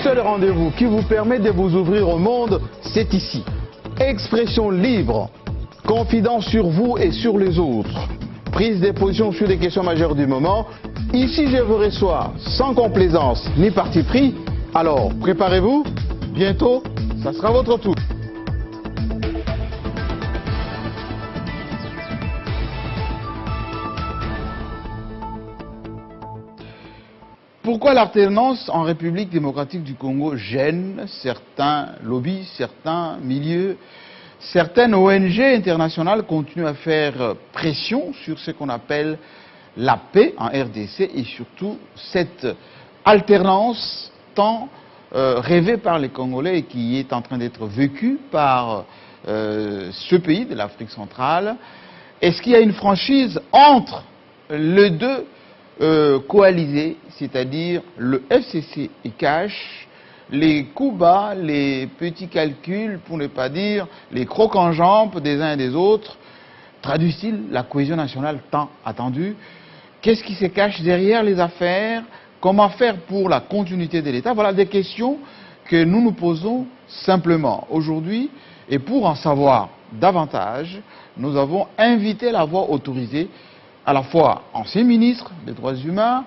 seul rendez-vous qui vous permet de vous ouvrir au monde, c'est ici. Expression libre, confidence sur vous et sur les autres, prise de position sur les questions majeures du moment. Ici, je vous reçois sans complaisance ni parti pris. Alors, préparez-vous, bientôt, ça sera votre tour. Pourquoi l'alternance en République démocratique du Congo gêne certains lobbies, certains milieux? Certaines ONG internationales continuent à faire pression sur ce qu'on appelle la paix en RDC et surtout cette alternance tant rêvée par les Congolais et qui est en train d'être vécue par ce pays de l'Afrique centrale. Est-ce qu'il y a une franchise entre les deux coalisés, c'est-à-dire le FCC et Cash, les coups bas, les petits calculs, pour ne pas dire les crocs en jambes des uns et des autres, traduisent-ils la cohésion nationale tant attendue? Qu'est-ce qui se cache derrière les affaires? Comment faire pour la continuité de l'État? Voilà des questions que nous nous posons simplement aujourd'hui. Et pour en savoir davantage, nous avons invité la voix autorisée, à la fois ancien ministre des droits humains,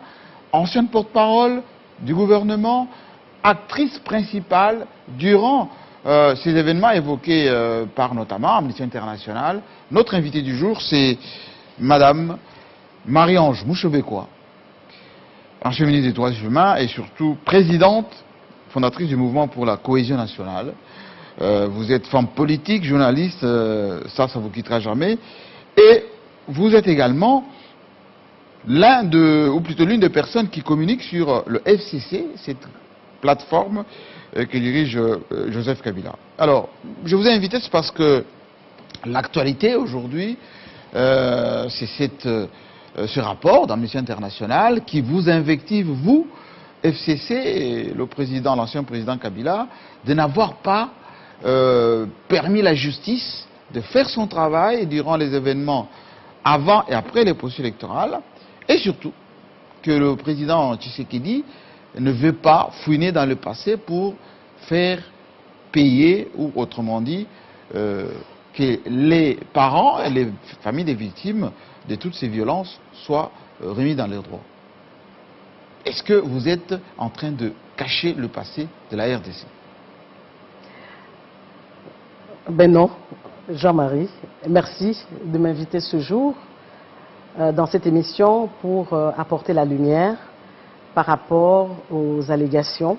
ancienne porte-parole du gouvernement, actrice principale durant ces événements évoqués par notamment Amnesty International. Notre invitée du jour, c'est Madame Marie-Ange Mouchobekwa, ancienne ministre des droits humains et surtout présidente, fondatrice du mouvement pour la cohésion nationale. Vous êtes femme politique, journaliste, ça vous quittera jamais. Et vous êtes également l'une des personnes qui communique sur le FCC, cette plateforme que dirige Joseph Kabila. Alors, je vous ai invité, c'est parce que l'actualité aujourd'hui, c'est ce rapport d'Amnesty International qui vous invective, vous, FCC, et l'ancien président Kabila, de n'avoir pas permis la justice de faire son travail durant les événements avant et après les processus électoraux, et surtout que le président Tshisekedi ne veut pas fouiner dans le passé pour faire payer, ou autrement dit, que les parents et les familles des victimes de toutes ces violences soient remis dans leurs droits. Est-ce que vous êtes en train de cacher le passé de la RDC? Ben non, Jean-Marie. Merci de m'inviter ce jour dans cette émission pour apporter la lumière par rapport aux allégations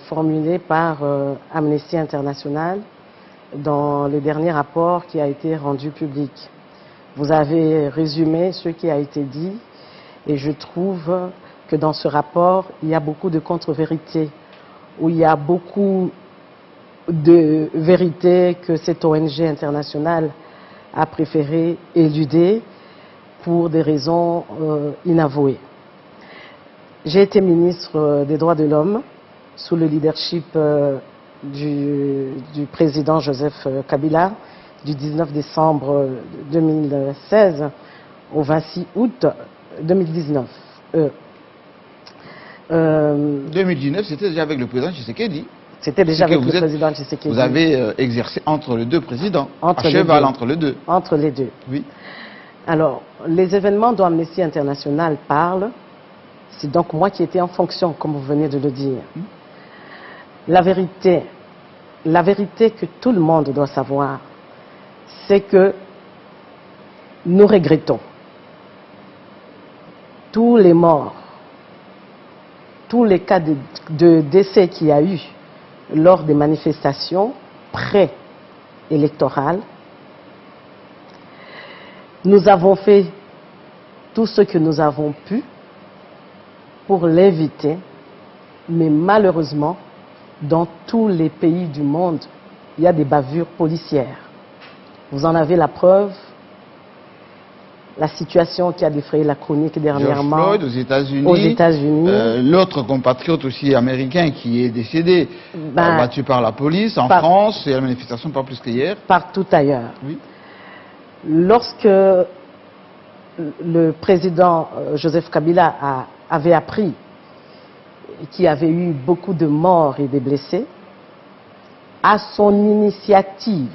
formulées par Amnesty International dans le dernier rapport qui a été rendu public. Vous avez résumé ce qui a été dit et je trouve que dans ce rapport, il y a beaucoup de contre-vérités, où il y a beaucoup de vérités que cette ONG internationale a préféré éluder pour des raisons inavouées. J'ai été ministre des Droits de l'Homme sous le leadership du président Joseph Kabila du 19 décembre 2016 au 26 août 2019. 2019, c'était déjà avec le président Tshisekedi. C'était déjà avec le président Tshisekedi. Vous avez exercé entre les deux présidents, à cheval entre les deux. Entre les deux. Oui. Alors, les événements dont Amnesty International parle, c'est donc moi qui étais en fonction, comme vous venez de le dire. La vérité que tout le monde doit savoir, c'est que nous regrettons tous les morts, tous les cas de décès qu'il y a eu lors des manifestations pré-électorales. Nous avons fait tout ce que nous avons pu pour l'éviter, mais malheureusement, dans tous les pays du monde, il y a des bavures policières. Vous en avez la preuve, la situation qui a défrayé la chronique dernièrement George Floyd aux États-Unis. L'autre compatriote aussi américain qui est décédé, battu par la police en France, et la manifestation pas plus qu'hier. Partout ailleurs. Oui. Lorsque le président Joseph Kabila avait appris qui avait eu beaucoup de morts et de blessés, à son initiative,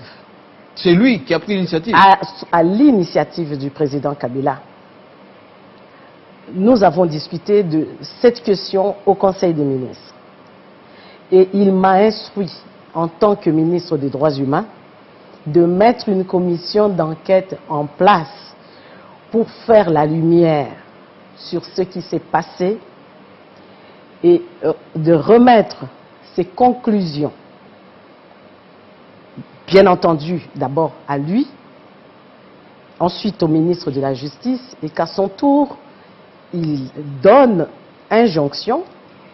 C'est lui qui a pris l'initiative. à l'initiative du président Kabila, nous avons discuté de cette question au Conseil des ministres. Et il m'a instruit, en tant que ministre des Droits humains, de mettre une commission d'enquête en place pour faire la lumière sur ce qui s'est passé et de remettre ses conclusions, bien entendu d'abord à lui, ensuite au ministre de la Justice, et qu'à son tour, il donne injonction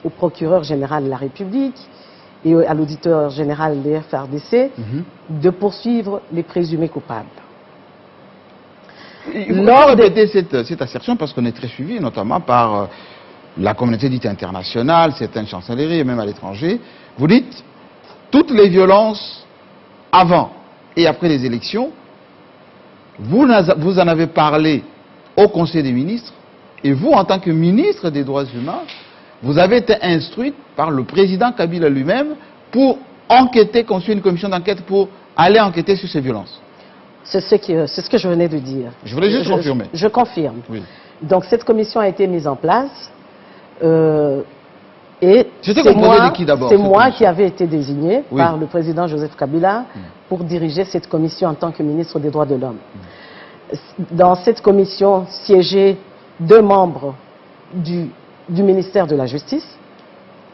au procureur général de la République et à l'auditeur général des FRDC de poursuivre les présumés coupables. Il faut répéter cette assertion parce qu'on est très suivi, notamment par la communauté dite internationale, certaines chancelleries et même à l'étranger. Vous dites, toutes les violences avant et après les élections, vous en avez parlé au Conseil des ministres, et vous, en tant que ministre des Droits humains, vous avez été instruite par le président Kabila lui-même pour enquêter, constituer une commission d'enquête pour aller enquêter sur ces violences. C'est ce que je venais de dire. Je voulais juste confirmer. Je confirme. Oui. Donc cette commission a été mise en place et C'était composé de qui d'abord? C'est moi qui avais été désigné par le président Joseph Kabila pour diriger cette commission en tant que ministre des Droits de l'Homme. Dans cette commission siégeaient 2 membres du ministère de la Justice,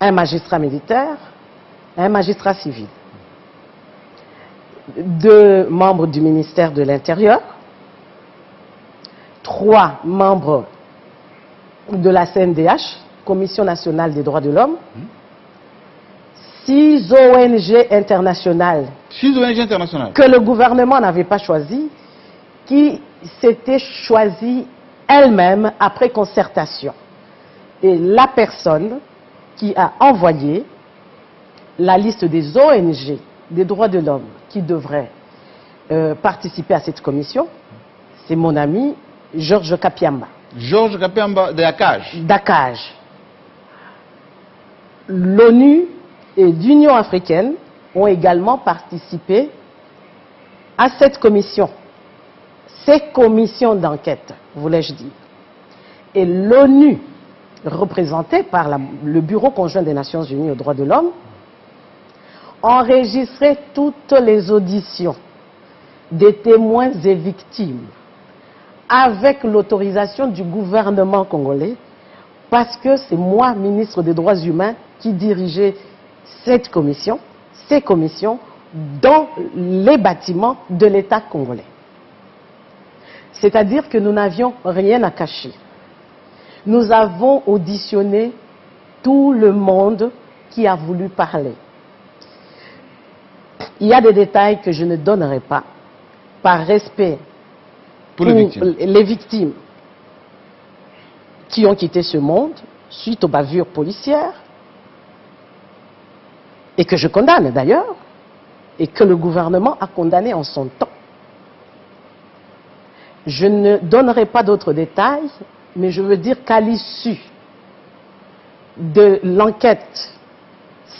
un magistrat militaire, un magistrat civil, 2 membres du ministère de l'Intérieur, 3 membres de la CNDH, Commission nationale des droits de l'homme, 6 ONG internationales, 6 ONG internationales que le gouvernement n'avait pas choisies, qui s'étaient choisies elles-mêmes après concertation. Et la personne qui a envoyé la liste des ONG des droits de l'homme qui devraient participer à cette commission, c'est mon ami Georges Kapiamba. Georges Kapiamba de Akaj. D'Akaj. L'ONU et l'Union africaine ont également participé à cette commission. Ces commissions d'enquête, voulais-je dire. Et l'ONU, représentée par le Bureau conjoint des Nations Unies aux droits de l'homme, enregistrait toutes les auditions des témoins et victimes avec l'autorisation du gouvernement congolais, parce que c'est moi, ministre des Droits humains, qui dirigeais cette commission, ces commissions, dans les bâtiments de l'État congolais. C'est-à-dire que nous n'avions rien à cacher. Nous avons auditionné tout le monde qui a voulu parler. Il y a des détails que je ne donnerai pas, par respect pour les victimes qui ont quitté ce monde suite aux bavures policières, et que je condamne d'ailleurs, et que le gouvernement a condamné en son temps. Je ne donnerai pas d'autres détails, mais je veux dire qu'à l'issue de l'enquête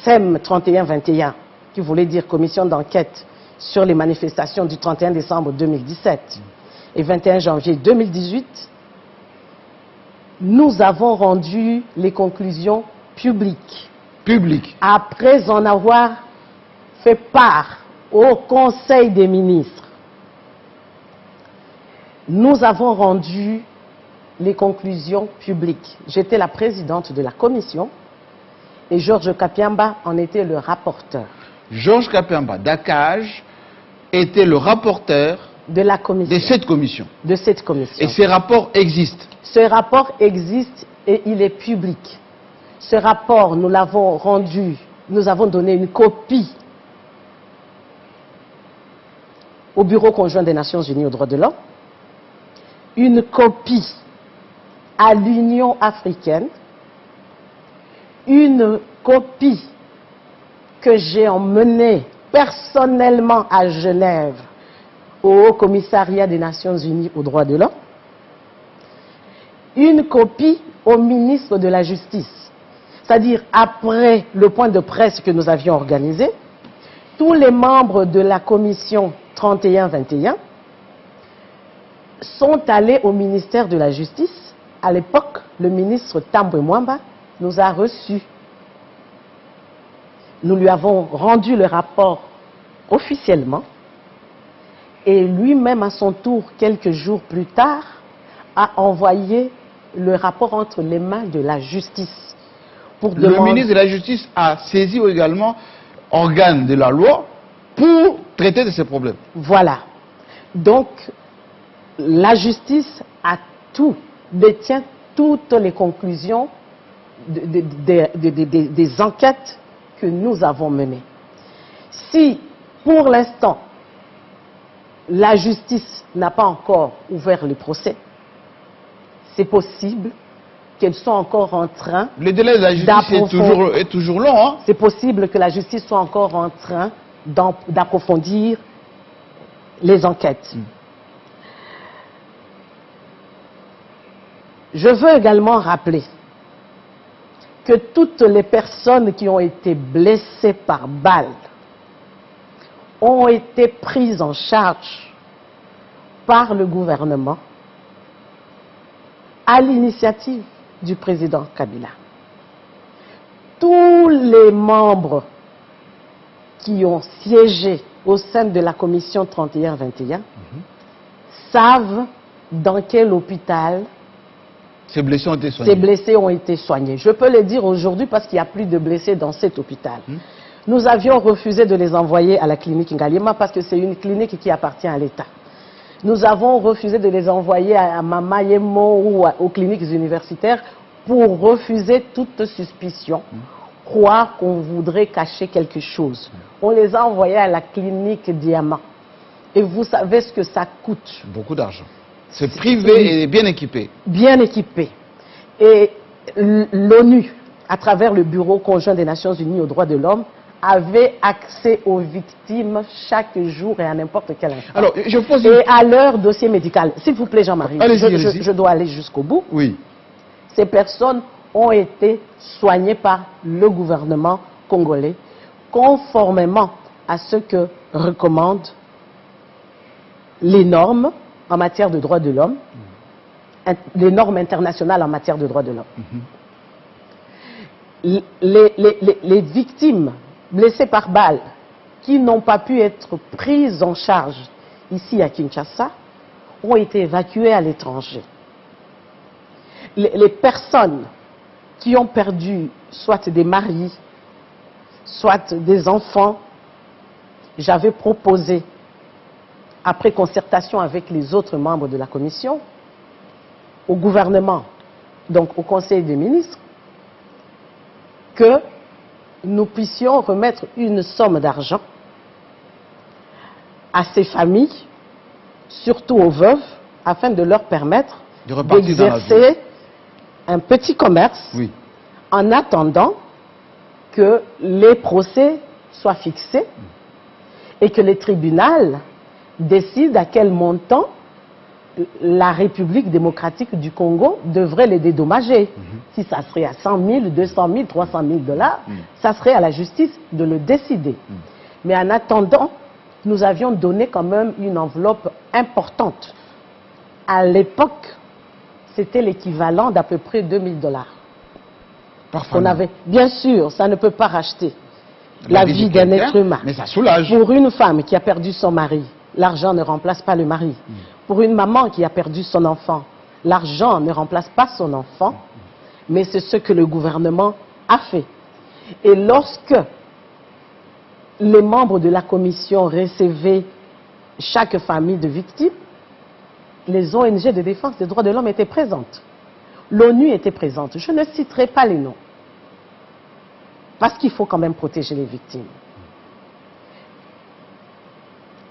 SEM 31-21, qui voulait dire commission d'enquête sur les manifestations du 31 décembre 2017 et 21 janvier 2018, nous avons rendu les conclusions publiques. Après en avoir fait part au Conseil des ministres. Nous avons rendu les conclusions publiques. J'étais la présidente de la commission et Georges Kapiamba en était le rapporteur. Georges Kapiamba d'Akaj était le rapporteur de cette commission. Et ces rapports existent. Ce rapport existe et il est public. Ce rapport, nous l'avons rendu, nous avons donné une copie au Bureau conjoint des Nations Unies aux droits de l'homme, une copie à l'Union africaine, une copie que j'ai emmenée personnellement à Genève au Haut Commissariat des Nations Unies aux droits de l'homme, une copie au ministre de la Justice. C'est-à-dire, après le point de presse que nous avions organisé, tous les membres de la commission 31-21 sont allés au ministère de la Justice. À l'époque, le ministre Tambwe Mwamba nous a reçus. Nous lui avons rendu le rapport officiellement et lui-même, à son tour, quelques jours plus tard, a envoyé le rapport entre les mains de la justice. Pour Le ministre de la Justice a saisi également organe de la loi pour traiter de ces problèmes. Voilà. Donc, la justice a tout, détient toutes les conclusions des enquêtes que nous avons menées. Si, pour l'instant, la justice n'a pas encore ouvert le procès, c'est possible qu'elles soient encore en train... Le délai de la justice est toujours long. Hein? C'est possible que la justice soit encore en train d'approfondir les enquêtes. Je veux également rappeler que toutes les personnes qui ont été blessées par balle ont été prises en charge par le gouvernement à l'initiative du président Kabila. Tous les membres qui ont siégé au sein de la commission 31-21 savent dans quel hôpital ces blessés ont été soignés. Ces blessés ont été soignés. Je peux le dire aujourd'hui parce qu'il n'y a plus de blessés dans cet hôpital. Nous avions refusé de les envoyer à la clinique Ngaliema parce que c'est une clinique qui appartient à l'État. Nous avons refusé de les envoyer à Mama Yemo ou aux cliniques universitaires pour refuser toute suspicion, croire qu'on voudrait cacher quelque chose. On les a envoyés à la clinique Diamant. Et vous savez ce que ça coûte. Beaucoup d'argent. C'est privé et bien équipé. Bien équipé. Et l'ONU, à travers le Bureau conjoint des Nations Unies aux droits de l'homme, avait accès aux victimes chaque jour et à n'importe quel instant. Alors, je pose et à leur dossier médical. S'il vous plaît, Jean-Marie, je dois aller jusqu'au bout. Oui. Ces personnes ont été soignées par le gouvernement congolais, conformément à ce que recommandent les normes en matière de droits de l'homme, les normes internationales en matière de droits de l'homme. Les victimes blessées par balle qui n'ont pas pu être prises en charge ici à Kinshasa ont été évacuées à l'étranger. Les personnes qui ont perdu soit des maris, soit des enfants, j'avais proposé, après concertation avec les autres membres de la commission, au gouvernement, donc au Conseil des ministres, que nous puissions remettre une somme d'argent à ces familles, surtout aux veuves, afin de leur permettre d'exercer un petit commerce en attendant que les procès soient fixés et que les tribunaux décident à quel montant la République démocratique du Congo devrait les dédommager. Si ça serait à 100 000, 200 000, 300 000 $, ça serait à la justice de le décider. Mais en attendant, nous avions donné quand même une enveloppe importante. À l'époque, c'était l'équivalent d'à peu près 2 000 $. On avait, bien sûr, ça ne peut pas racheter la vie d'un être humain. Mais ça soulage. Pour une femme qui a perdu son mari, l'argent ne remplace pas le mari. Pour une maman qui a perdu son enfant, l'argent ne remplace pas son enfant, mais c'est ce que le gouvernement a fait. Et lorsque les membres de la commission recevaient chaque famille de victimes, les ONG de défense des droits de l'homme étaient présentes. L'ONU était présente. Je ne citerai pas les noms, parce qu'il faut quand même protéger les victimes.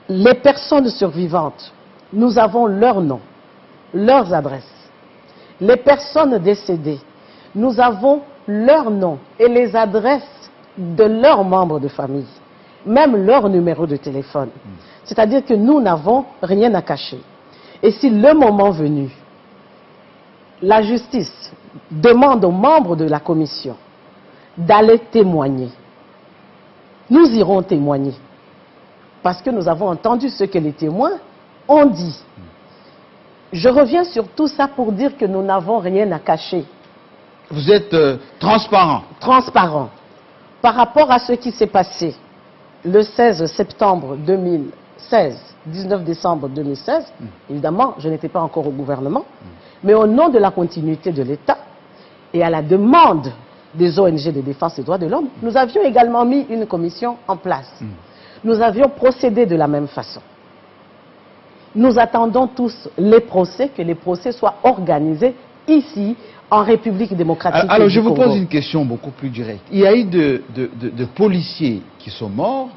Les personnes survivantes, nous avons leurs noms, leurs adresses. Les personnes décédées, nous avons leurs noms et les adresses de leurs membres de famille, même leur numéro de téléphone. C'est-à-dire que nous n'avons rien à cacher. Et si le moment venu, la justice demande aux membres de la commission d'aller témoigner. Nous irons témoigner. Parce que nous avons entendu ce que les témoins ont dit. Je reviens sur tout ça pour dire que nous n'avons rien à cacher. Vous êtes transparent. Transparent. Par rapport à ce qui s'est passé le 16 septembre 2016, 19 décembre 2016, évidemment, je n'étais pas encore au gouvernement, mais au nom de la continuité de l'État et à la demande des ONG de défense des droits de l'homme, nous avions également mis une commission en place. Nous avions procédé de la même façon. Nous attendons tous les procès, que les procès soient organisés ici, en République démocratique du Congo. Alors, je vous pose une question beaucoup plus directe. Il y a eu de policiers qui sont morts,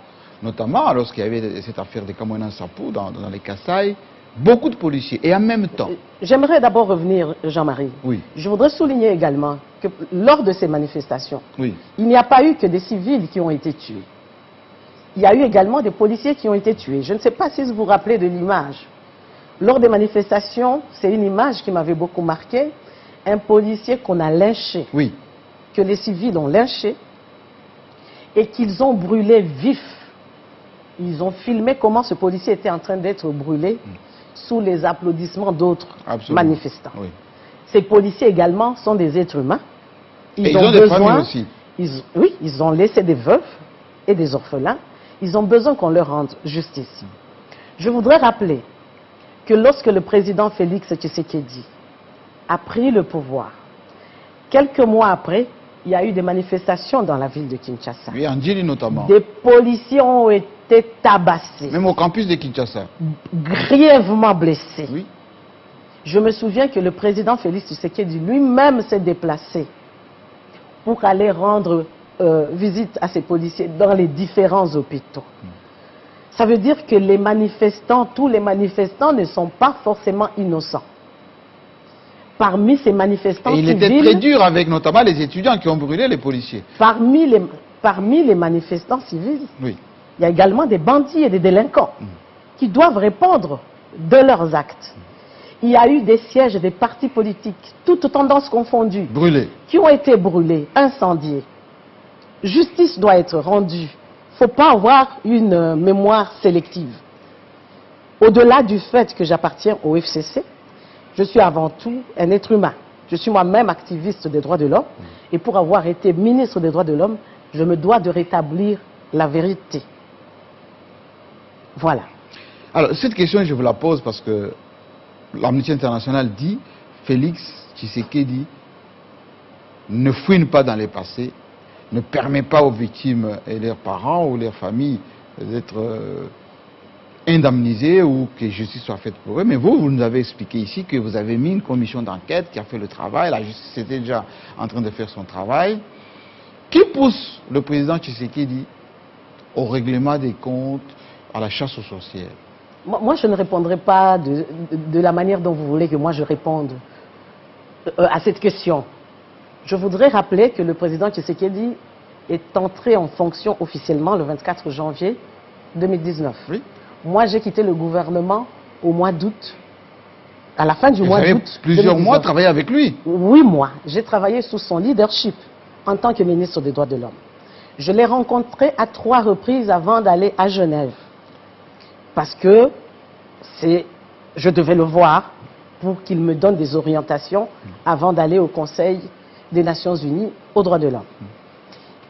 notamment lorsqu'il y avait cette affaire de Kamwena Nsapou dans les Kasaï, beaucoup de policiers, et en même temps... J'aimerais d'abord revenir, Jean-Marie. Oui. Je voudrais souligner également que lors de ces manifestations, Oui. il n'y a pas eu que des civils qui ont été tués. Il y a eu également des policiers qui ont été tués. Je ne sais pas si vous vous rappelez de l'image. Lors des manifestations, c'est une image qui m'avait beaucoup marqué. Un policier qu'on a lynché, Oui. que les civils ont lynché et qu'ils ont brûlé vif. Ils ont filmé comment ce policier était en train d'être brûlé sous les applaudissements d'autres manifestants. Oui. Ces policiers également sont des êtres humains. Ils ont des familles aussi. Oui, ils ont laissé des veuves et des orphelins. Ils ont besoin qu'on leur rende justice. Je voudrais rappeler que lorsque le président Félix Tshisekedi a pris le pouvoir, quelques mois après, il y a eu des manifestations dans la ville de Kinshasa. Oui, en Djili notamment. Des policiers ont été tabassés. Même au campus de Kinshasa. Grièvement blessés. Oui. Je me souviens que le président Félix Tshisekedi lui-même s'est déplacé pour aller rendre visite à ces policiers dans les différents hôpitaux. Ça veut dire que les manifestants, tous les manifestants ne sont pas forcément innocents. Parmi ces manifestants et il civils, était très dur avec notamment les étudiants qui ont brûlé les policiers. Parmi les manifestants civils, Oui. il y a également des bandits et des délinquants qui doivent répondre de leurs actes. Il y a eu des sièges des partis politiques, toutes tendances confondues, Brûlés. qui ont été brûlés, incendiés. Justice doit être rendue. Il ne faut pas avoir une mémoire sélective. Au-delà du fait que j'appartiens au FCC, je suis avant tout un être humain. Je suis moi-même activiste des droits de l'homme. Et pour avoir été ministre des droits de l'homme, je me dois de rétablir la vérité. Voilà. Alors, cette question, je vous la pose parce que l'Amnesty International dit Félix Tshisekedi ne fouine pas dans les passés, ne permet pas aux victimes et leurs parents ou leurs familles d'être indemnisés ou que justice soit faite pour eux. Mais vous nous avez expliqué ici que vous avez mis une commission d'enquête qui a fait le travail. La justice était déjà en train de faire son travail. Qui pousse le président Tshisekedi au règlement des comptes, à la chasse aux sorcières? Moi, je ne répondrai pas de la manière dont vous voulez que moi je réponde à cette question. Je voudrais rappeler que le président Tshisekedi est entré en fonction officiellement le 24 janvier 2019. Oui. Moi, j'ai quitté le gouvernement au mois d'août, à la fin du mois d'août. Plusieurs mois travaillé avec lui? 8 mois. J'ai travaillé sous son leadership en tant que ministre des Droits de l'Homme. Je l'ai rencontré à 3 reprises avant d'aller à Genève. Parce que je devais le voir pour qu'il me donne des orientations avant d'aller au Conseil des Nations Unies aux droits de l'homme.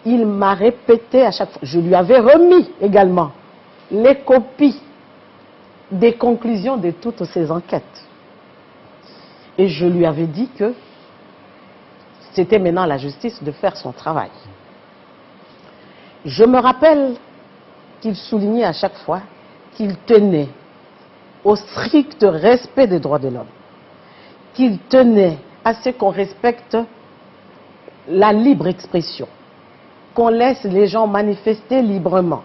Il m'a répété à chaque fois, je lui avais remis également les copies des conclusions de toutes ces enquêtes. Et je lui avais dit que c'était maintenant à la justice de faire son travail. Je me rappelle qu'il soulignait à chaque fois qu'il tenait au strict respect des droits de l'homme, qu'il tenait à ce qu'on respecte la libre expression, qu'on laisse les gens manifester librement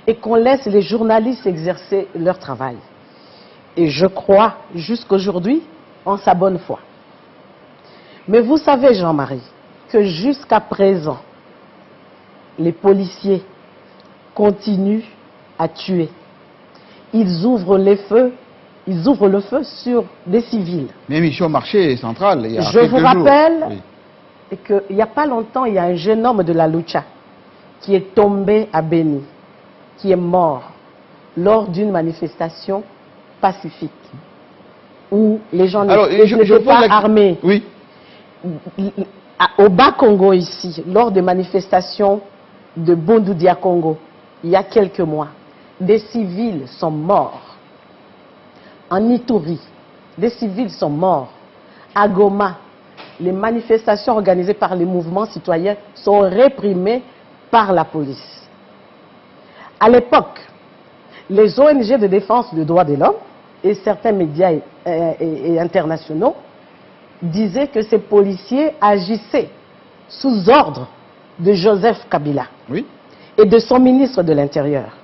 et qu'on laisse les journalistes exercer leur travail. Et je crois jusqu'aujourd'hui en sa bonne foi. Mais vous savez, Jean-Marie, que jusqu'à présent, les policiers continuent à tuer. Ils ouvrent le feu sur des civils. Mais Michel Marché est central. Il y a je vous rappelle, c'est qu'il n'y a pas longtemps, il y a un jeune homme de la Lucha qui est tombé à Beni, qui est mort lors d'une manifestation pacifique où les gens n'étaient pas armés. Oui. Au Bas-Congo ici, lors des manifestations de Bondoudia Congo, il y a quelques mois, des civils sont morts. En Ituri, des civils sont morts. À Goma, les manifestations organisées par les mouvements citoyens sont réprimées par la police. À l'époque, les ONG de défense des droits de l'homme et certains médias et internationaux disaient que ces policiers agissaient sous ordre de Joseph Kabila, oui, et de son ministre de l'Intérieur.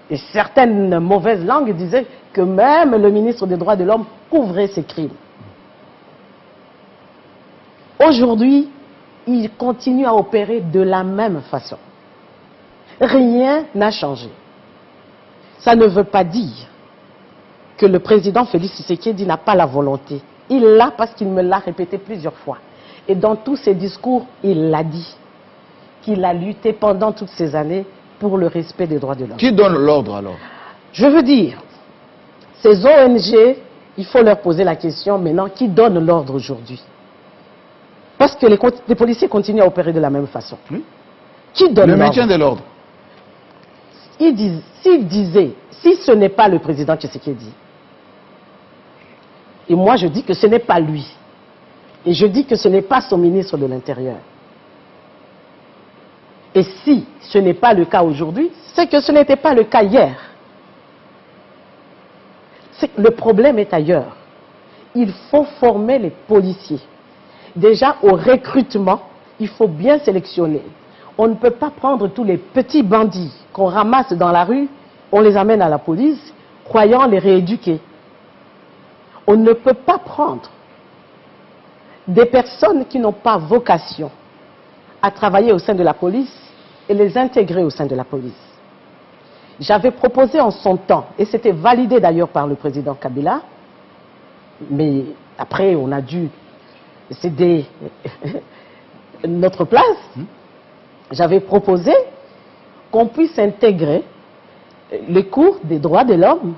Et certaines mauvaises langues disaient que même le ministre des droits de l'homme couvrait ces crimes. Aujourd'hui, il continue à opérer de la même façon. Rien n'a changé. Ça ne veut pas dire que le président Félix Tshisekedi n'a pas la volonté. Il l'a parce qu'il me l'a répété plusieurs fois. Et dans tous ses discours, il l'a dit. Qu'il a lutté pendant toutes ces années pour le respect des droits de l'homme. Qui donne l'ordre alors? Je veux dire, ces ONG, il faut leur poser la question maintenant, qui donne l'ordre aujourd'hui? Parce que les policiers continuent à opérer de la même façon. Oui. Qui donne l'ordre? Le maintien de l'ordre. S'il disait, si ce n'est pas le président Tshisekedi, et moi je dis que ce n'est pas lui, et je dis que ce n'est pas son ministre de l'Intérieur, et si ce n'est pas le cas aujourd'hui, c'est que ce n'était pas le cas hier. Le problème est ailleurs. Il faut former les policiers. Déjà, au recrutement, il faut bien sélectionner. On ne peut pas prendre tous les petits bandits qu'on ramasse dans la rue, on les amène à la police, croyant les rééduquer. On ne peut pas prendre des personnes qui n'ont pas vocation à travailler au sein de la police et les intégrer au sein de la police. J'avais proposé en son temps, et c'était validé d'ailleurs par le président Kabila, mais après on a dû céder notre place. J'avais proposé qu'on puisse intégrer les cours des droits de l'homme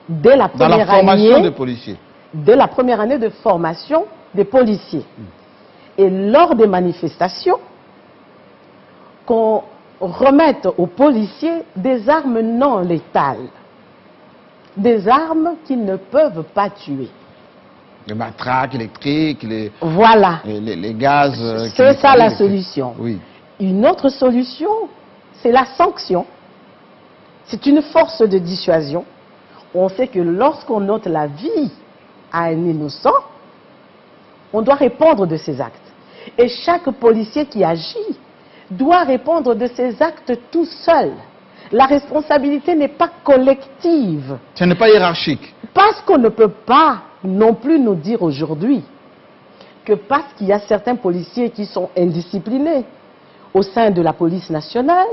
dès la première année des policiers. Dès la première année de formation des policiers. Et lors des manifestations, qu'on remette aux policiers des armes non létales, des armes qui ne peuvent pas tuer. Les matraques électriques, voilà. les gaz. C'est ça la solution. Oui. Une autre solution, c'est la sanction. C'est une force de dissuasion. On sait que lorsqu'on ôte la vie à un innocent, on doit répondre de ses actes. Et chaque policier qui agit doit répondre de ses actes tout seul. La responsabilité n'est pas collective. Ce n'est pas hiérarchique. Parce qu'on ne peut pas non plus nous dire aujourd'hui que parce qu'il y a certains policiers qui sont indisciplinés au sein de la police nationale,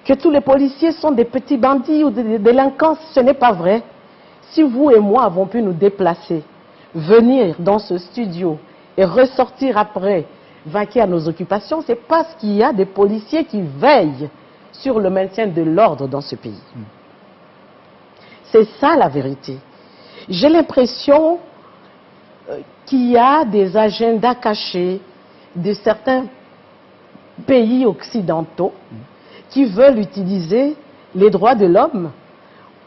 que tous les policiers sont des petits bandits ou des délinquants. Ce n'est pas vrai. Si vous et moi avons pu nous déplacer, venir dans ce studio et ressortir après, vaquer à nos occupations, c'est parce qu'il y a des policiers qui veillent sur le maintien de l'ordre dans ce pays. C'est ça la vérité. J'ai l'impression qu'il y a des agendas cachés de certains pays occidentaux qui veulent utiliser les droits de l'homme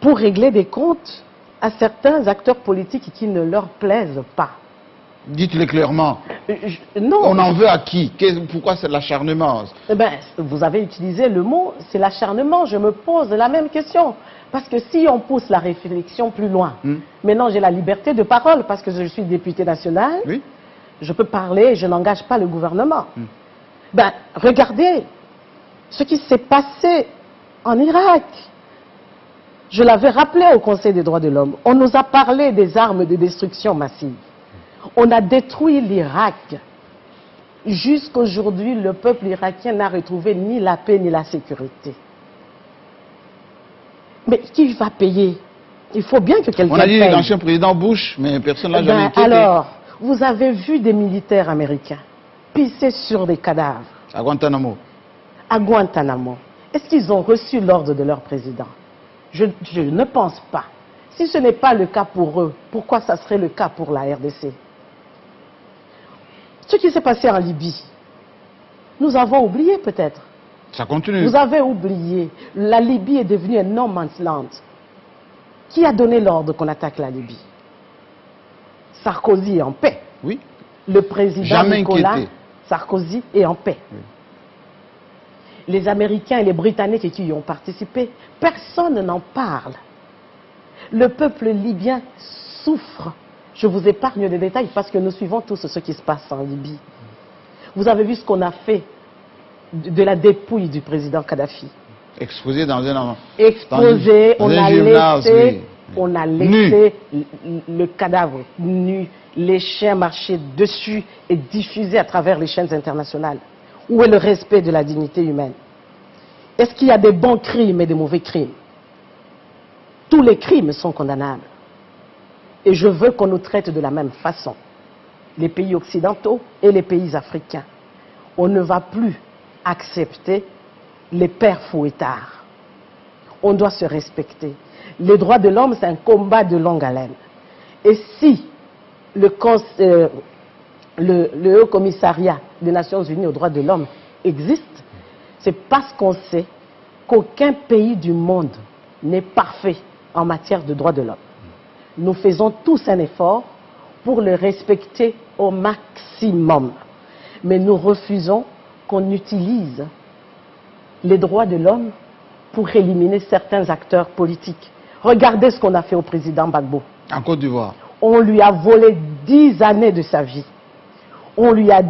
pour régler des comptes à certains acteurs politiques qui ne leur plaisent pas. Dites-le clairement. Non. On en veut à qui? Pourquoi c'est l'acharnement? Vous avez utilisé le mot, c'est l'acharnement. Je me pose la même question. Parce que si on pousse la réflexion plus loin, maintenant j'ai la liberté de parole parce que je suis député national, oui. Je peux parler, je n'engage pas le gouvernement. Regardez ce qui s'est passé en Irak. Je l'avais rappelé au Conseil des droits de l'homme. On nous a parlé des armes de destruction massive. On a détruit l'Irak. Jusqu'aujourd'hui, le peuple irakien n'a retrouvé ni la paix ni la sécurité. Mais qui va payer? Il faut bien que quelqu'un paye. On a dit l'ancien président Bush, mais personne ne l'a jamais inquiété. Alors, Vous avez vu des militaires américains pisser sur des cadavres À Guantanamo. à Guantanamo. Est-ce qu'ils ont reçu l'ordre de leur président? Je ne pense pas. Si ce n'est pas le cas pour eux, pourquoi ça serait le cas pour la RDC? Ce qui s'est passé en Libye, nous avons oublié peut-être. Ça continue. Vous avez oublié, la Libye est devenue un no man's land. Qui a donné l'ordre qu'on attaque la Libye? Sarkozy est en paix. Oui. Le président Jamais Nicolas inquiété. Sarkozy est en paix. Oui. Les Américains et les Britanniques qui y ont participé, personne n'en parle. Le peuple libyen souffre. Je vous épargne les détails parce que nous suivons tous ce qui se passe en Libye. Vous avez vu ce qu'on a fait de la dépouille du président Kadhafi. Exposé dans un... Exposé, dans un gymnase, oui. on a laissé le cadavre nu, les chiens marcher dessus et diffuser à travers les chaînes internationales. Où est le respect de la dignité humaine? Est-ce qu'il y a des bons crimes et des mauvais crimes? Tous les crimes sont condamnables. Et je veux qu'on nous traite de la même façon. Les pays occidentaux et les pays africains. On ne va plus accepter les pères fouettards. On doit se respecter. Les droits de l'homme, c'est un combat de longue haleine. Et si le Haut Commissariat des Nations Unies aux droits de l'homme existe, c'est parce qu'on sait qu'aucun pays du monde n'est parfait en matière de droits de l'homme. Nous faisons tous un effort pour le respecter au maximum. Mais nous refusons qu'on utilise les droits de l'homme pour éliminer certains acteurs politiques. Regardez ce qu'on a fait au président Gbagbo. En Côte d'Ivoire. On lui a volé 10 années de sa vie. On lui a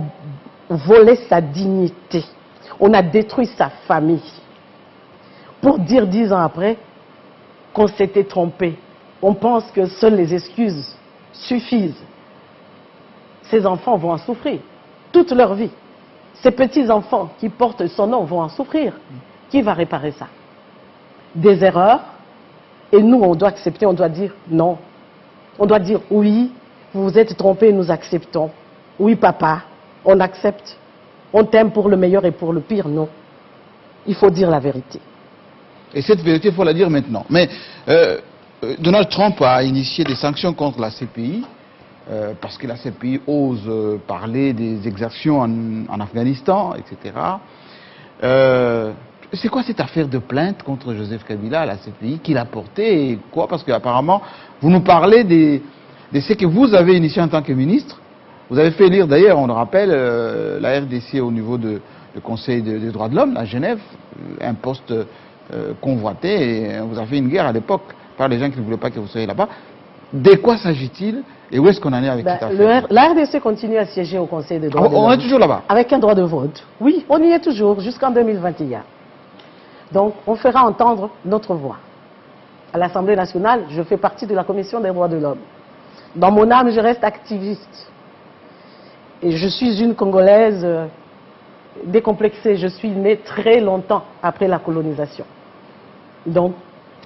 volé sa dignité. On a détruit sa famille. Pour dire 10 ans après qu'on s'était trompé. On pense que seules les excuses suffisent. Ces enfants vont en souffrir toute leur vie. Ces petits-enfants qui portent son nom vont en souffrir. Qui va réparer ça? Des erreurs. Et nous, on doit accepter, on doit dire non. On doit dire oui, vous vous êtes trompé, nous acceptons. Oui, papa, on accepte. On t'aime pour le meilleur et pour le pire, non. Il faut dire la vérité. Et cette vérité, il faut la dire maintenant. Mais Donald Trump a initié des sanctions contre la CPI, parce que la CPI ose parler des exactions en Afghanistan, etc. C'est quoi cette affaire de plainte contre Joseph Kabila à la CPI? Qu'il a porté et quoi? Parce qu'apparemment, vous nous parlez de ce que vous avez initié en tant que ministre. Vous avez fait lire d'ailleurs, on le rappelle, la RDC au niveau du Conseil des droits de l'homme, à Genève, un poste convoité, et vous avez fait une guerre à l'époque par les gens qui ne voulaient pas que vous soyez là-bas. De quoi s'agit-il et où est-ce qu'on en est avec cette affaire? La RDC continue à siéger au Conseil des droits de l'homme. On est toujours là-bas? Avec un droit de vote. Oui, on y est toujours, jusqu'en 2021. Donc, on fera entendre notre voix. À l'Assemblée nationale, je fais partie de la Commission des droits de l'homme. Dans mon âme, je reste activiste. Et je suis une Congolaise décomplexée. Je suis née très longtemps après la colonisation. Donc,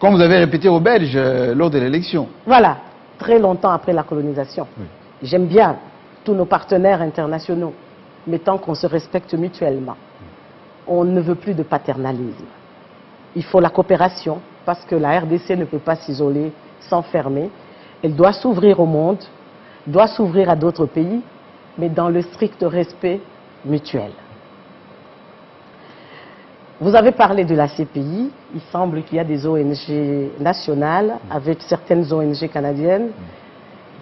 comme vous avez répété aux Belges lors de l'élection. Voilà, très longtemps après la colonisation. Oui. J'aime bien tous nos partenaires internationaux, mais tant qu'on se respecte mutuellement, on ne veut plus de paternalisme. Il faut la coopération, parce que la RDC ne peut pas s'isoler, s'enfermer. Elle doit s'ouvrir au monde, doit s'ouvrir à d'autres pays, mais dans le strict respect mutuel. Vous avez parlé de la CPI. Il semble qu'il y a des ONG nationales avec certaines ONG canadiennes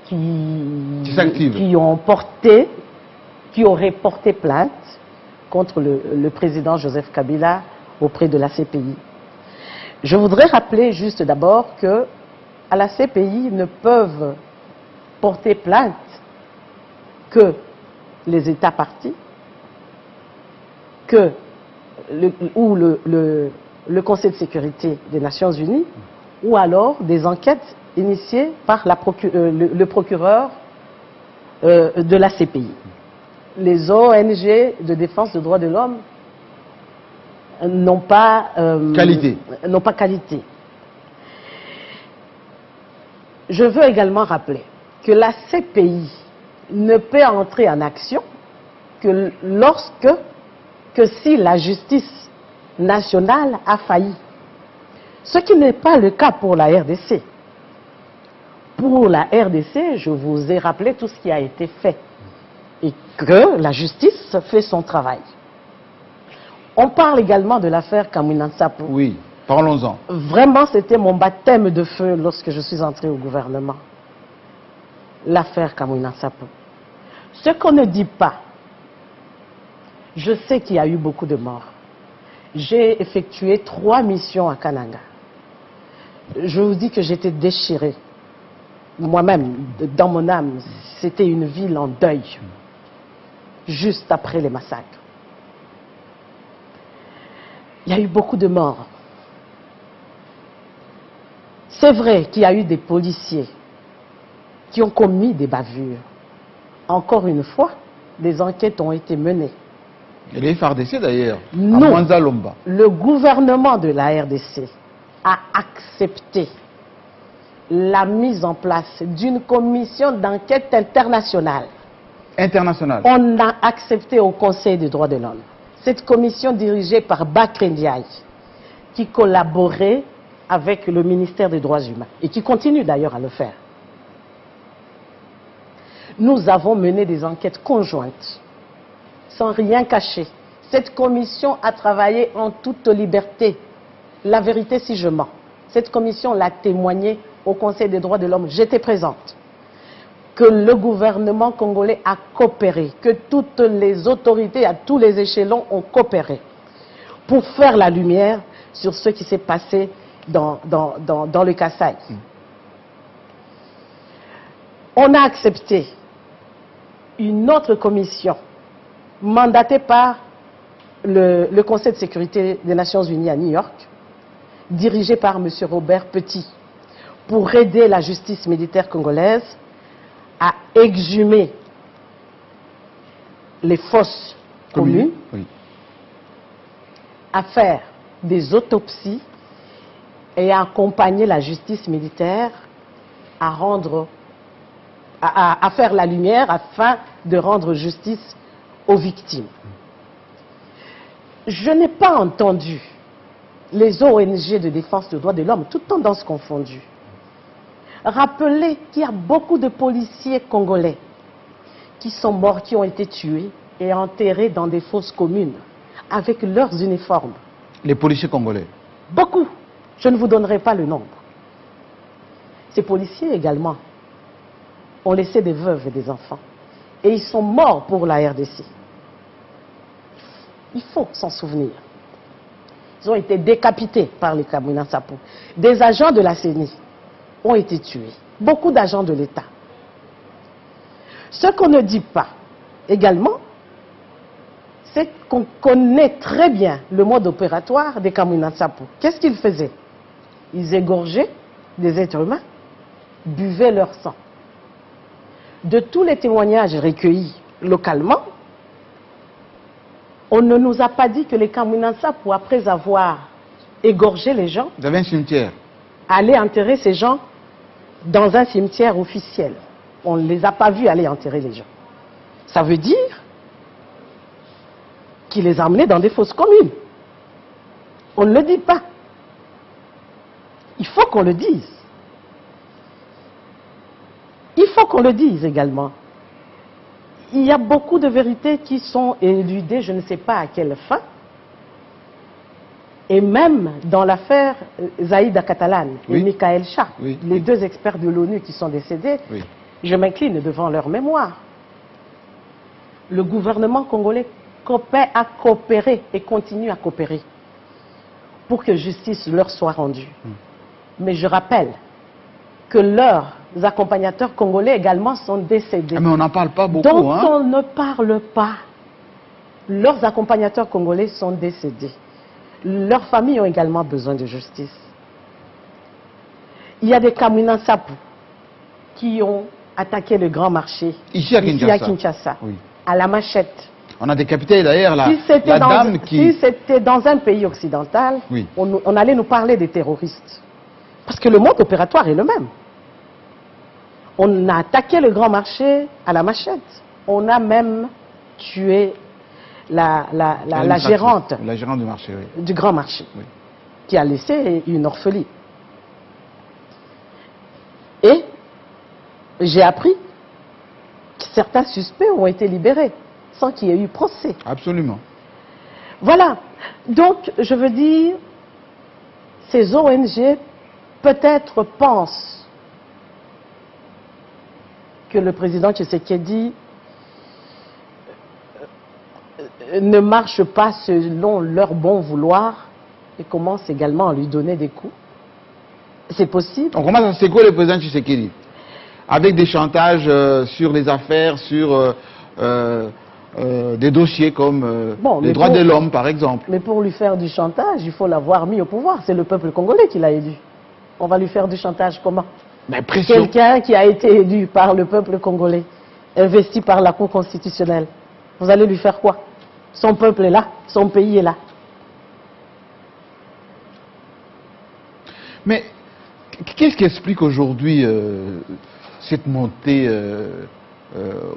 qui auraient porté plainte contre le président Joseph Kabila auprès de la CPI. Je voudrais rappeler juste d'abord que à la CPI ne peuvent porter plainte que les États partis, que le Conseil de sécurité des Nations Unies, ou alors des enquêtes initiées par le procureur de la CPI. Les ONG de défense des droits de l'homme n'ont pas qualité. Je veux également rappeler que la CPI ne peut entrer en action que si la justice nationale a failli. Ce qui n'est pas le cas pour la RDC. Pour la RDC, je vous ai rappelé tout ce qui a été fait et que la justice fait son travail. On parle également de l'affaire Kamwina Nsapu. Oui, parlons-en. Vraiment, c'était mon baptême de feu lorsque je suis entré au gouvernement. L'affaire Kamwina Nsapu. Ce qu'on ne dit pas, je sais qu'il y a eu beaucoup de morts. J'ai effectué 3 missions à Kananga. Je vous dis que j'étais déchirée. Moi-même, dans mon âme, c'était une ville en deuil, juste après les massacres. Il y a eu beaucoup de morts. C'est vrai qu'il y a eu des policiers qui ont commis des bavures. Encore une fois, des enquêtes ont été menées. Et les FARDC d'ailleurs, à Non. Mwanza Lomba. Le gouvernement de la RDC a accepté la mise en place d'une commission d'enquête internationale. International. On a accepté au Conseil des droits de l'homme. Cette commission dirigée par Bakr Ndiaye, qui collaborait avec le ministère des droits humains et qui continue d'ailleurs à le faire. Nous avons mené des enquêtes conjointes, sans rien cacher. Cette commission a travaillé en toute liberté. La vérité si je mens. Cette commission l'a témoigné au Conseil des droits de l'homme. J'étais présente. Que le gouvernement congolais a coopéré, que toutes les autorités à tous les échelons ont coopéré pour faire la lumière sur ce qui s'est passé dans le Kasaï. On a accepté une autre commission mandatée par le Conseil de sécurité des Nations Unies à New York, dirigée par M. Robert Petit, pour aider la justice militaire congolaise à exhumer les fosses communes, oui. à faire des autopsies et à accompagner la justice militaire à faire la lumière afin de rendre justice aux victimes. Je n'ai pas entendu les ONG de défense des droits de l'homme, toutes tendances confondues, rappeler qu'il y a beaucoup de policiers congolais qui sont morts, qui ont été tués et enterrés dans des fosses communes avec leurs uniformes. Les policiers congolais. Beaucoup. Je ne vous donnerai pas le nombre. Ces policiers également ont laissé des veuves et des enfants. Et ils sont morts pour la RDC. Il faut s'en souvenir. Ils ont été décapités par les Kamwina Nsapu. Des agents de la CENI ont été tués. Beaucoup d'agents de l'État. Ce qu'on ne dit pas également, c'est qu'on connaît très bien le mode opératoire des Kamwina Nsapu. Qu'est-ce qu'ils faisaient? Ils égorgeaient des êtres humains, buvaient leur sang. De tous les témoignages recueillis localement, on ne nous a pas dit que les Kamwina Nsapu, après avoir égorgé les gens, Vous avez un cimetière. allaient enterrer ces gens dans un cimetière officiel. On ne les a pas vus aller enterrer les gens. Ça veut dire qu'ils les emmenaient dans des fosses communes. On ne le dit pas. Il faut qu'on le dise. Il faut qu'on le dise également. Il y a beaucoup de vérités qui sont éludées, je ne sais pas à quelle fin. Et même dans l'affaire Zaïda Catalan et Michael Chah, les deux experts de l'ONU qui sont décédés, je m'incline devant leur mémoire. Le gouvernement congolais a coopéré et continue à coopérer pour que justice leur soit rendue. Mais je rappelle que leurs accompagnateurs congolais également sont décédés. Ah, mais on n'en parle pas beaucoup. Dont hein? on ne parle pas. Leurs accompagnateurs congolais sont décédés. Leurs familles ont également besoin de justice. Il y a des Kamwina Nsapu qui ont attaqué le grand marché Ici à Kinshasa. Oui. À la machette. On a décapité d'ailleurs la dame qui... Si c'était dans un pays occidental, oui. on allait nous parler des terroristes. Parce que le mode opératoire est le même. On a attaqué le grand marché à la machette. On a même tué la gérante. La gérante du marché, oui. Du grand marché. Oui. Qui a laissé une orpheline. Et j'ai appris que certains suspects ont été libérés sans qu'il y ait eu procès. Absolument. Voilà. Donc, je veux dire, ces ONG peut-être pensent que le président Tshisekedi ne marche pas selon leur bon vouloir et commence également à lui donner des coups. C'est possible. On commence à secouer le président Tshisekedi avec des chantages sur les affaires, sur des dossiers comme les droits de l'homme, par exemple. Mais pour lui faire du chantage, il faut l'avoir mis au pouvoir. C'est le peuple congolais qui l'a élu. On va lui faire du chantage comment? Quelqu'un qui a été élu par le peuple congolais, investi par la Cour constitutionnelle. Vous allez lui faire quoi? Son peuple est là, son pays est là. Mais qu'est-ce qui explique aujourd'hui cette montée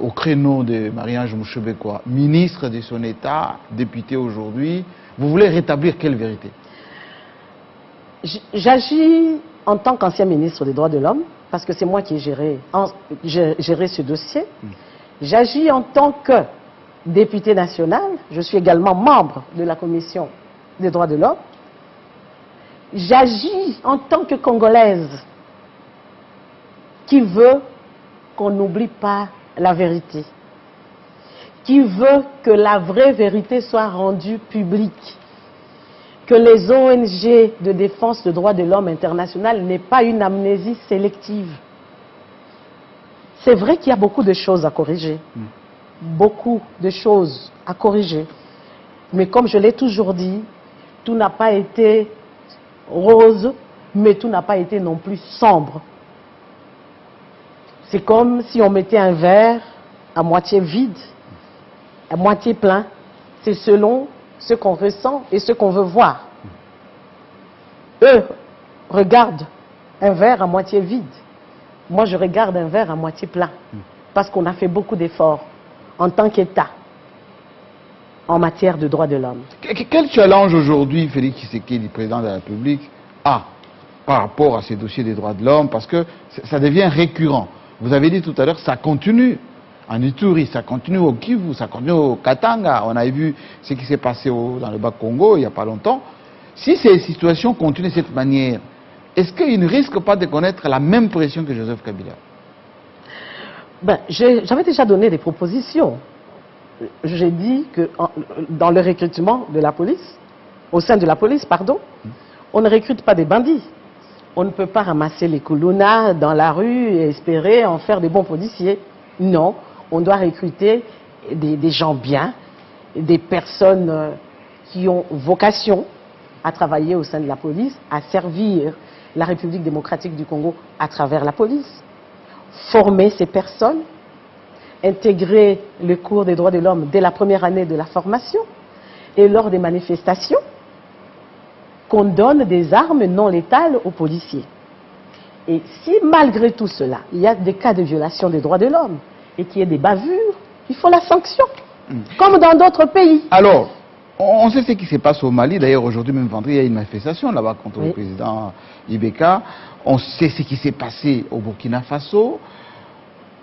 au créneau de Marie-Ange Mouchebekwa, ministre de son État, député aujourd'hui? Vous voulez rétablir quelle vérité? J'agis en tant qu'ancien ministre des Droits de l'Homme, parce que c'est moi qui ai géré ce dossier. J'agis en tant que député national, je suis également membre de la Commission des Droits de l'Homme. J'agis en tant que Congolaise qui veut qu'on n'oublie pas la vérité, qui veut que la vraie vérité soit rendue publique, que les ONG de défense des droits de l'homme internationales n'aient pas une amnésie sélective. C'est vrai qu'il y a beaucoup de choses à corriger, beaucoup de choses à corriger, mais comme je l'ai toujours dit, tout n'a pas été rose, mais tout n'a pas été non plus sombre. C'est comme si on mettait un verre à moitié vide, à moitié plein. C'est selon ce qu'on ressent et ce qu'on veut voir. Eux regardent un verre à moitié vide. Moi, je regarde un verre à moitié plein. Parce qu'on a fait beaucoup d'efforts en tant qu'État en matière de droits de l'homme. Quel challenge aujourd'hui, Félix Tshisekedi, président de la République, a par rapport à ces dossiers des droits de l'homme? Parce que ça devient récurrent. Vous avez dit tout à l'heure, ça continue en Ituri, ça continue au Kivu, ça continue au Katanga. On a vu ce qui s'est passé dans le Bas-Congo il n'y a pas longtemps. Si ces situations continuent de cette manière, est-ce qu'ils ne risquent pas de connaître la même pression que Joseph Kabila? J'avais déjà donné des propositions. J'ai dit que dans le recrutement de la police, au sein de la police, pardon, on ne recrute pas des bandits. On ne peut pas ramasser les koulounas dans la rue et espérer en faire des bons policiers. Non, on doit recruter des gens bien, des personnes qui ont vocation à travailler au sein de la police, à servir la République démocratique du Congo à travers la police. Former ces personnes, intégrer le cours des droits de l'homme dès la première année de la formation et lors des manifestations, qu'on donne des armes non létales aux policiers. Et si malgré tout cela, il y a des cas de violation des droits de l'homme et qu'il y ait des bavures, il faut la sanction, comme dans d'autres pays. Alors, on sait ce qui se passe au Mali. D'ailleurs, aujourd'hui, même vendredi, il y a une manifestation là-bas contre le président Ibeka. On sait ce qui s'est passé au Burkina Faso.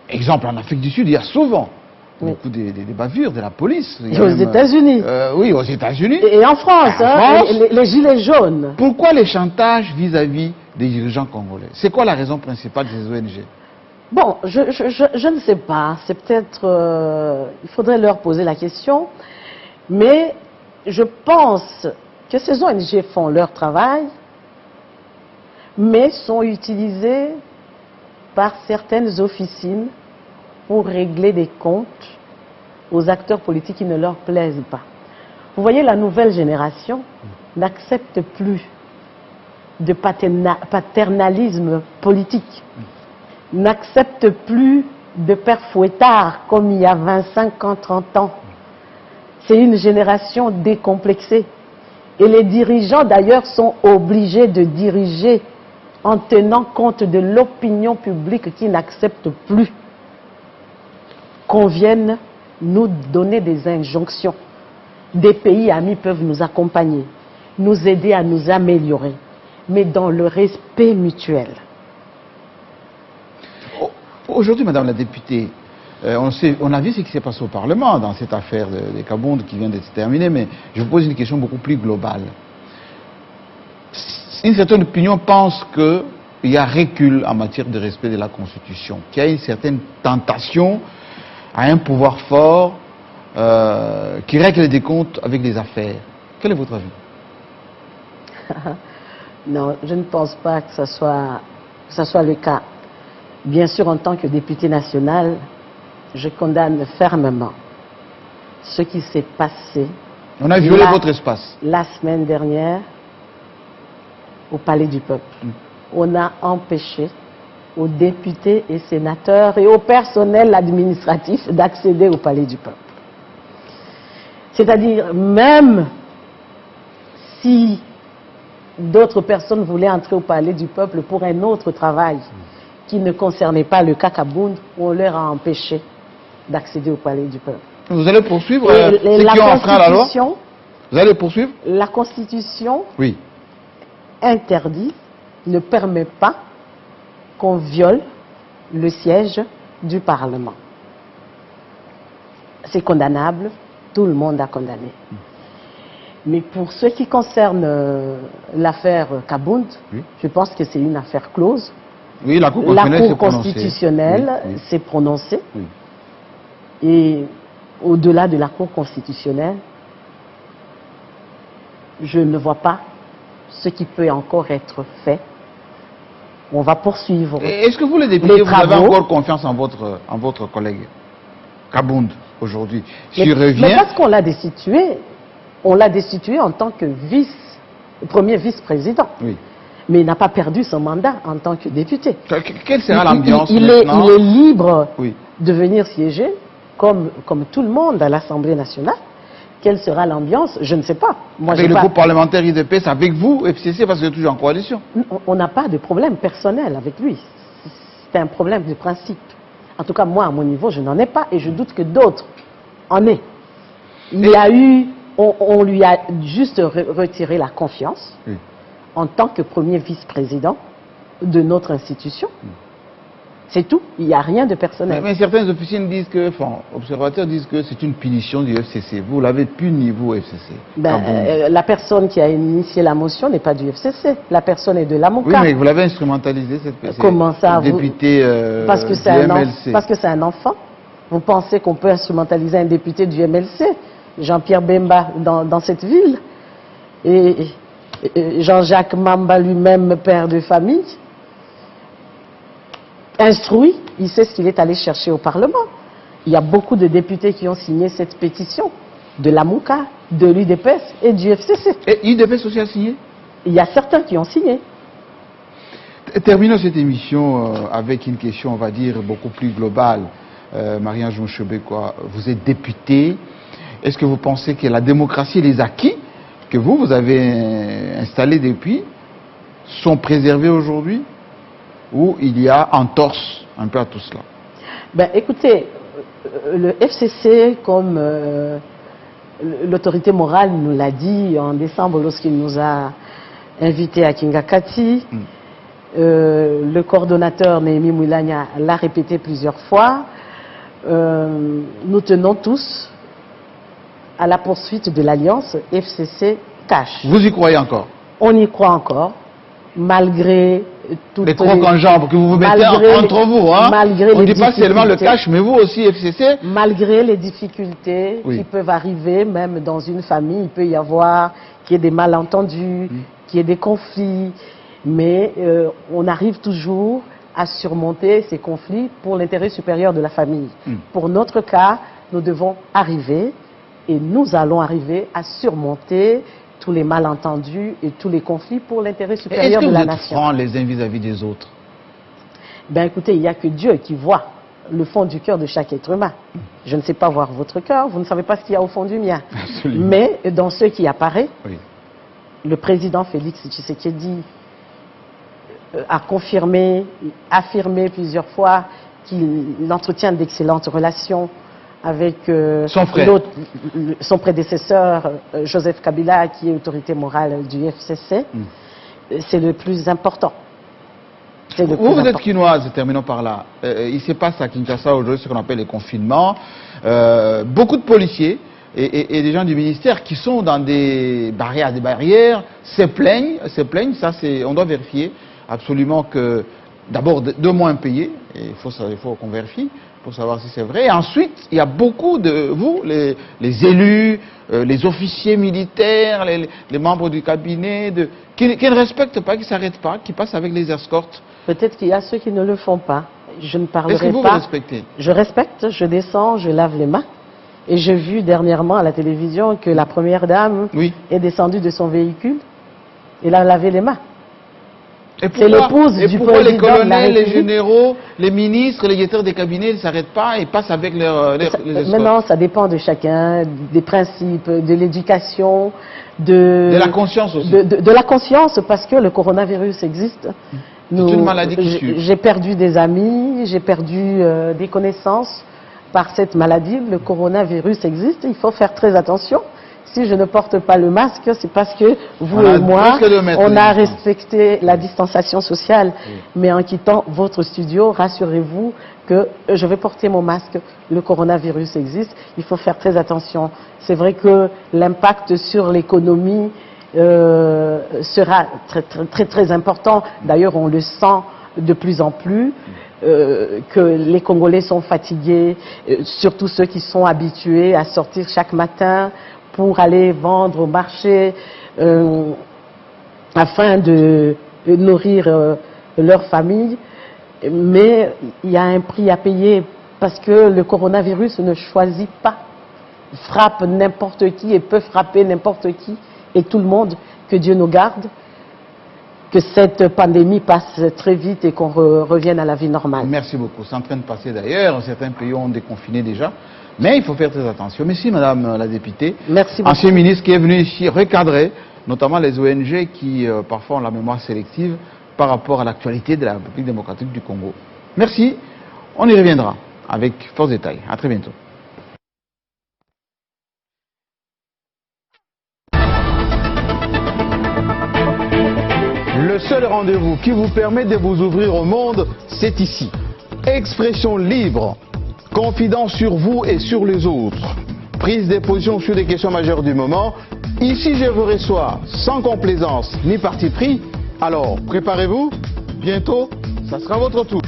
Exemple, en Afrique du Sud, il y a souvent beaucoup de bavures de la police. Et aux États-Unis. Oui, aux États-Unis. Et en France, les gilets jaunes. Pourquoi les chantages vis-à-vis des dirigeants congolais? C'est quoi la raison principale de ces ONG? Bon, je ne sais pas. C'est peut-être... il faudrait leur poser la question. Mais je pense que ces ONG font leur travail, mais sont utilisées par certaines officines pour régler des comptes aux acteurs politiques qui ne leur plaisent pas. Vous voyez, la nouvelle génération n'accepte plus de paternalisme politique, n'accepte plus de père fouettard comme il y a 25 ans, 30 ans. C'est une génération décomplexée. Et les dirigeants, d'ailleurs, sont obligés de diriger en tenant compte de l'opinion publique qui n'accepte plus qu'on vienne nous donner des injonctions. Des pays amis peuvent nous accompagner, nous aider à nous améliorer, mais dans le respect mutuel. Aujourd'hui, Madame la députée, on a vu ce qui s'est passé au Parlement dans cette affaire de Kabound qui vient de se terminer, mais je vous pose une question beaucoup plus globale. Une certaine opinion pense qu'il y a recul en matière de respect de la Constitution, qu'il y a une certaine tentation à un pouvoir fort qui règle des comptes avec les affaires. Quel est votre avis? Non, je ne pense pas que ce soit le cas. Bien sûr, en tant que député national, je condamne fermement ce qui s'est passé. On a violé votre espace. La semaine dernière, au Palais du Peuple. On a empêché aux députés et sénateurs et au personnel administratif d'accéder au Palais du Peuple. C'est-à-dire, même si d'autres personnes voulaient entrer au Palais du Peuple pour un autre travail qui ne concernait pas le cas Kabound, on leur a empêché d'accéder au Palais du Peuple. Vous allez poursuivre ceux qui ont enfreint la loi? Vous allez poursuivre? La Constitution oui. interdit, ne permet pas qu'on viole le siège du Parlement. C'est condamnable, tout le monde a condamné. Mais pour ce qui concerne l'affaire Kabound, oui. Je pense que c'est une affaire close. Oui, la Cour constitutionnelle s'est prononcée. Oui. Et au-delà de la Cour constitutionnelle, je ne vois pas ce qui peut encore être fait. On va poursuivre. Est-ce que vous, les députés, vous avez encore confiance en votre collègue Kabound aujourd'hui? Mais parce qu'on l'a destitué, on l'a destitué en tant que premier vice-président. Oui. Mais il n'a pas perdu son mandat en tant que député. Quelle sera l'ambiance il est libre de venir siéger, comme tout le monde à l'Assemblée nationale. Quelle sera l'ambiance? Je ne sais pas. Moi, avec le groupe parlementaire IDPS, avec vous, FCC, parce que vous êtes toujours en coalition. On n'a pas de problème personnel avec lui. C'est un problème de principe. En tout cas, moi, à mon niveau, je n'en ai pas et je doute que d'autres en aient. On lui a juste retiré la confiance en tant que premier vice-président de notre institution. C'est tout. Il n'y a rien de personnel. Mais certains officiers disent que, observateurs disent que c'est une punition du FCC. Vous l'avez puni, vous, FCC. La personne qui a initié la motion n'est pas du FCC. La personne est de l'AMOCA. Oui, mais vous l'avez instrumentalisé, cette personne. Comment ça, député parce que c'est un enfant. Vous pensez qu'on peut instrumentaliser un député du MLC, Jean-Pierre Bemba, dans cette ville? Et Jean-Jacques Mamba lui-même, père de famille, instruit, il sait ce qu'il est allé chercher au Parlement. Il y a beaucoup de députés qui ont signé cette pétition, de l'AMOCA, de l'UDPS et du FCC. Et l'UDPS aussi a signé? Il y a certains qui ont signé. Terminons cette émission avec une question, on va dire, beaucoup plus globale. Marie-Ange Mouchebekwa, vous êtes députée. Est-ce que vous pensez que la démocratie et les acquis que vous avez installés depuis sont préservés aujourd'hui? Ou il y a entorse un peu à tout cela? Écoutez, le FCC, comme l'autorité morale nous l'a dit en décembre lorsqu'il nous a invités à Kingakati, le coordonnateur Néhémie Moulania l'a répété plusieurs fois, nous tenons tous à la poursuite de l'alliance FCC-CACH. Vous y croyez encore? On y croit encore, malgré toutes les trocs en jambes que vous vous mettez entre vous, hein? On ne dit pas seulement le CACH, mais vous aussi, FCC. Malgré les difficultés qui peuvent arriver, même dans une famille, il peut y avoir qu'il y ait des malentendus, qu'il y ait des conflits, mais on arrive toujours à surmonter ces conflits pour l'intérêt supérieur de la famille. Pour notre cas, nous devons arriver, et nous allons arriver à surmonter tous les malentendus et tous les conflits pour l'intérêt supérieur de la nation. Est-ce que vous êtes francs les uns vis-à-vis des autres? Écoutez, il n'y a que Dieu qui voit le fond du cœur de chaque être humain. Je ne sais pas voir votre cœur, vous ne savez pas ce qu'il y a au fond du mien. Absolument. Mais dans ce qui apparaît, le président Félix Tshisekedi a confirmé, affirmé plusieurs fois qu'il entretient d'excellentes relations avec son prédécesseur, Joseph Kabila, qui est autorité morale du FCC. C'est le plus important. Vous êtes quinoise, terminons par là. Il se passe à Kinshasa aujourd'hui ce qu'on appelle les confinements. Beaucoup de policiers et des gens du ministère qui sont dans des barrières, se plaignent. Ça, on doit vérifier absolument que, d'abord, 2 mois impayés, il faut qu'on vérifie pour savoir si c'est vrai. Et ensuite, il y a beaucoup de vous, les élus, les officiers militaires, les membres du cabinet, qui ne respectent pas, qui ne s'arrêtent pas, qui passent avec les escortes. Peut-être qu'il y a ceux qui ne le font pas. Je ne parlerai pas. Est-ce que vous respectez? Je respecte, je descends, je lave les mains. Et j'ai vu dernièrement à la télévision que la première dame est descendue de son véhicule et a lavé les mains. C'est l'épouse du président les colonels, les généraux, les ministres, les directeurs des cabinets ne s'arrêtent pas et passent avec les escortes? Maintenant, ça dépend de chacun, des principes, de l'éducation, de la conscience aussi. De la conscience, parce que le coronavirus existe. C'est une maladie qui tue. J'ai perdu des amis, j'ai perdu des connaissances par cette maladie. Le coronavirus existe, il faut faire très attention. Si je ne porte pas le masque, c'est parce que vous et moi, on a respecté la distanciation sociale. Mais en quittant votre studio, rassurez-vous que je vais porter mon masque. Le coronavirus existe, il faut faire très attention. C'est vrai que l'impact sur l'économie sera très important. D'ailleurs, on le sent de plus en plus. Que les Congolais sont fatigués, surtout ceux qui sont habitués à sortir chaque matin pour aller vendre au marché afin de nourrir leur famille. Mais il y a un prix à payer parce que le coronavirus ne choisit pas, frappe n'importe qui et peut frapper n'importe qui et tout le monde. Que Dieu nous garde, que cette pandémie passe très vite et qu'on revienne à la vie normale. Merci beaucoup. C'est en train de passer d'ailleurs. Certains pays ont déconfiné déjà. Mais il faut faire très attention. Merci Madame la députée. Merci beaucoup. Ancien ministre qui est venu ici recadrer, notamment les ONG qui parfois ont la mémoire sélective par rapport à l'actualité de la République démocratique du Congo. Merci. On y reviendra avec force détail. À très bientôt. Le seul rendez-vous qui vous permet de vous ouvrir au monde, c'est ici. Expression libre, confidence sur vous et sur les autres, prise de position sur des questions majeures du moment. Ici, je vous reçois sans complaisance ni parti pris. Alors, préparez-vous, bientôt, ça sera votre tour.